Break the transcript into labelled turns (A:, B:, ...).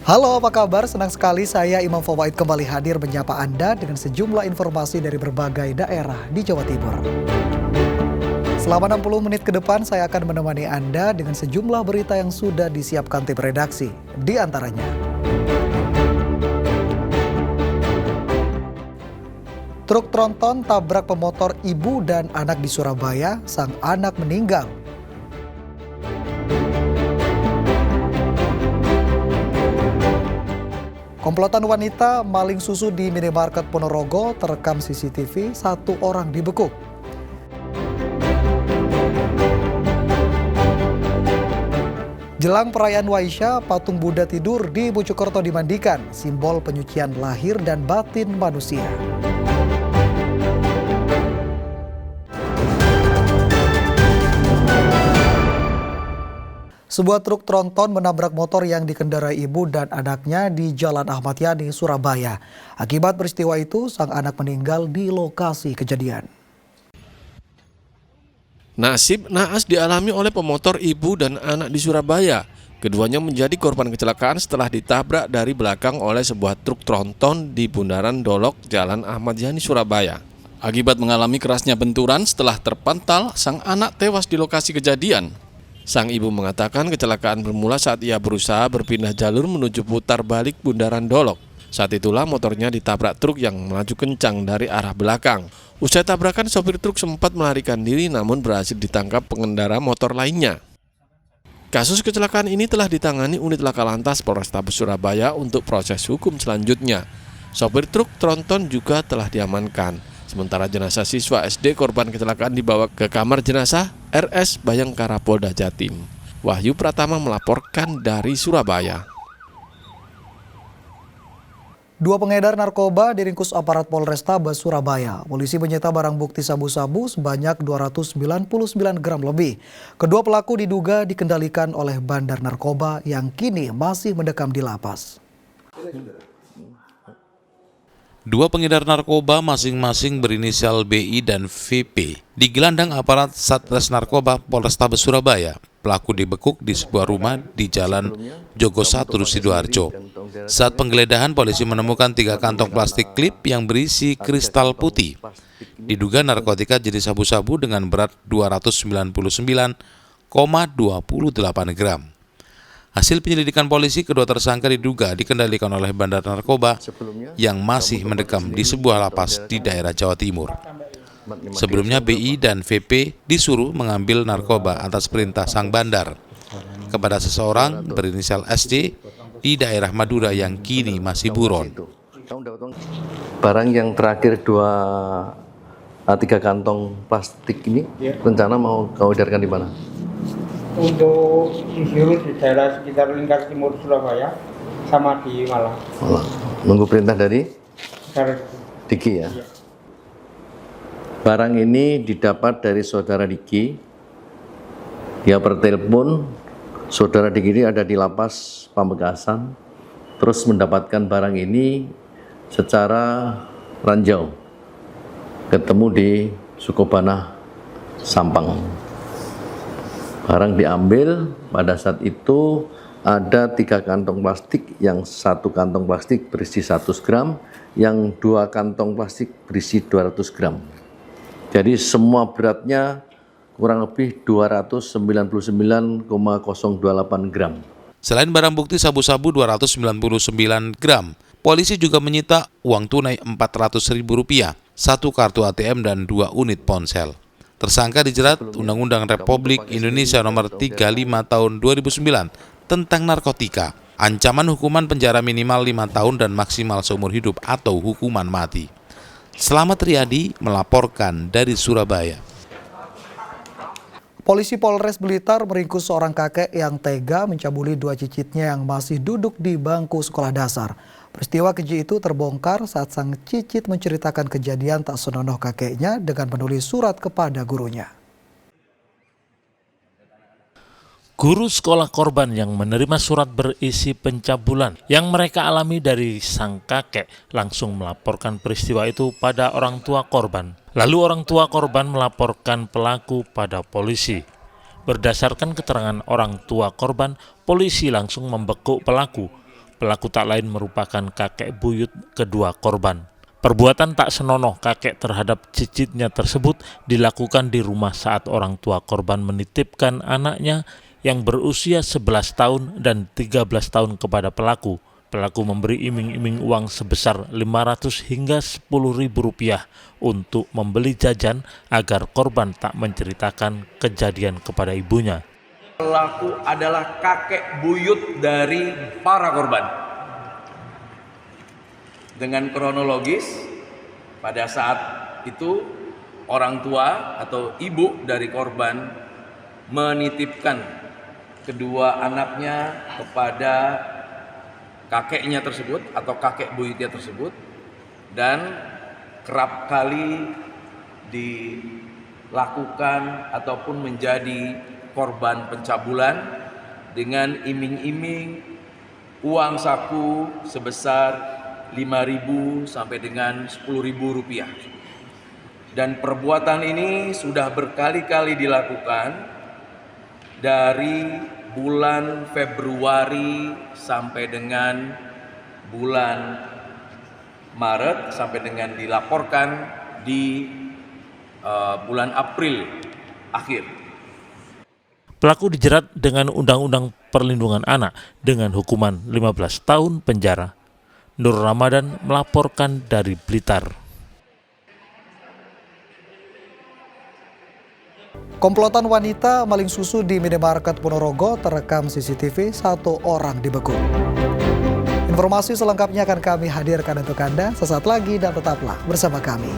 A: Halo, apa kabar? Senang sekali saya Imam Fawaid kembali hadir menyapa Anda dengan sejumlah informasi dari berbagai daerah di Jawa Timur. Selama 60 menit ke depan saya akan menemani Anda dengan sejumlah berita yang sudah disiapkan tim redaksi. Di antaranya, truk tronton tabrak pemotor ibu dan anak di Surabaya, sang anak meninggal. Komplotan wanita maling susu di minimarket Ponorogo terekam CCTV, 1 orang dibekuk. Jelang perayaan Waisya, patung Buddha tidur di Mojokerto dimandikan, simbol penyucian lahir dan batin manusia. Sebuah truk tronton menabrak motor yang dikendarai ibu dan anaknya di Jalan Ahmad Yani, Surabaya. Akibat peristiwa itu, sang anak meninggal di lokasi kejadian.
B: Nasib naas dialami oleh pemotor ibu dan anak di Surabaya. Keduanya menjadi korban kecelakaan setelah ditabrak dari belakang oleh sebuah truk tronton di Bundaran Dolok, Jalan Ahmad Yani, Surabaya. Akibat mengalami kerasnya benturan, setelah terpental, sang anak tewas di lokasi kejadian. Sang ibu mengatakan kecelakaan bermula saat ia berusaha berpindah jalur menuju putar balik Bundaran Dolok. Saat itulah motornya ditabrak truk yang melaju kencang dari arah belakang. Usai tabrakan, sopir truk sempat melarikan diri namun berhasil ditangkap pengendara motor lainnya. Kasus kecelakaan ini telah ditangani unit Laka Lantas Polrestabes Surabaya untuk proses hukum selanjutnya. Sopir truk tronton juga telah diamankan. Sementara jenazah siswa SD korban kecelakaan dibawa ke kamar jenazah RS Bayangkara Polda Jatim. Wahyu Pratama melaporkan dari Surabaya.
A: 2 pengedar narkoba diringkus aparat Polrestabes Surabaya. Polisi menyita barang bukti sabu-sabu sebanyak 299 gram lebih. Kedua pelaku diduga dikendalikan oleh bandar narkoba yang kini masih mendekam di lapas.
C: 2 pengedar narkoba masing-masing berinisial BI dan VP digelandang aparat Satres Narkoba Polrestabes Surabaya. Pelaku dibekuk di sebuah rumah di Jalan Jogo 1 Sidoarjo. Saat penggeledahan, polisi menemukan 3 kantong plastik klip yang berisi kristal putih. Diduga narkotika jenis sabu-sabu dengan berat 299,28 gram. Hasil penyelidikan polisi, kedua tersangka diduga dikendalikan oleh bandar narkoba yang masih mendekam di sebuah lapas di daerah Jawa Timur. Sebelumnya BI dan VP disuruh mengambil narkoba atas perintah sang bandar kepada seseorang berinisial SD di daerah Madura yang kini masih buron.
D: Barang yang terakhir 3 kantong plastik ini rencana mau kau edarkan di mana?
E: Untuk disuruh di daerah sekitar lingkar timur Surabaya sama di Malang.
D: Nunggu perintah dari Diki ya? Iya. Barang ini didapat dari saudara Diki. Dia bertelepon, saudara Diki ini ada di lapas Pamekasan, terus mendapatkan barang ini secara ranjau, ketemu di Sukobana, Sampang. Barang diambil, pada saat itu ada 3 kantong plastik, yang 1 kantong plastik berisi 100 gram, yang 2 kantong plastik berisi 200 gram. Jadi semua beratnya kurang lebih 299,028 gram.
C: Selain barang bukti sabu-sabu 299 gram, polisi juga menyita uang tunai Rp400.000, 1 kartu ATM dan 2 unit ponsel. Tersangka dijerat Undang-Undang Republik Indonesia Nomor 35 Tahun 2009 tentang narkotika. Ancaman hukuman penjara minimal 5 tahun dan maksimal seumur hidup atau hukuman mati. Slamet Riyadi melaporkan dari Surabaya.
A: Polisi Polres Blitar meringkus seorang kakek yang tega mencabuli 2 cicitnya yang masih duduk di bangku sekolah dasar. Peristiwa keji itu terbongkar saat sang cicit menceritakan kejadian tak senonoh kakeknya dengan menulis surat kepada gurunya.
F: Guru sekolah korban yang menerima surat berisi pencabulan yang mereka alami dari sang kakek langsung melaporkan peristiwa itu pada orang tua korban. Lalu orang tua korban melaporkan pelaku pada polisi. Berdasarkan keterangan orang tua korban, polisi langsung membekuk pelaku. Pelaku tak lain merupakan kakek buyut kedua korban. Perbuatan tak senonoh kakek terhadap cicitnya tersebut dilakukan di rumah saat orang tua korban menitipkan anaknya yang berusia 11 tahun dan 13 tahun kepada pelaku. Pelaku memberi iming-iming uang sebesar 500 hingga 10.000 rupiah untuk membeli jajan agar korban tak menceritakan kejadian kepada ibunya.
G: Pelaku adalah kakek buyut dari para korban. Dengan kronologis, pada saat itu orang tua atau ibu dari korban menitipkan kedua anaknya kepada kakeknya tersebut atau kakek buyutnya tersebut, dan kerap kali dilakukan ataupun menjadi korban pencabulan dengan iming-iming uang saku sebesar 5.000 sampai dengan 10.000 rupiah. Dan perbuatan ini sudah berkali-kali dilakukan dari bulan Februari sampai dengan bulan Maret, sampai dengan dilaporkan di bulan April akhir.
F: Pelaku dijerat dengan Undang-Undang Perlindungan Anak dengan hukuman 15 tahun penjara. Nur Ramadan melaporkan dari Blitar.
A: Komplotan wanita maling susu di minimarket Ponorogo terekam CCTV, 1 orang dibekuk. Informasi selengkapnya akan kami hadirkan untuk Anda sesaat lagi dan tetaplah bersama kami.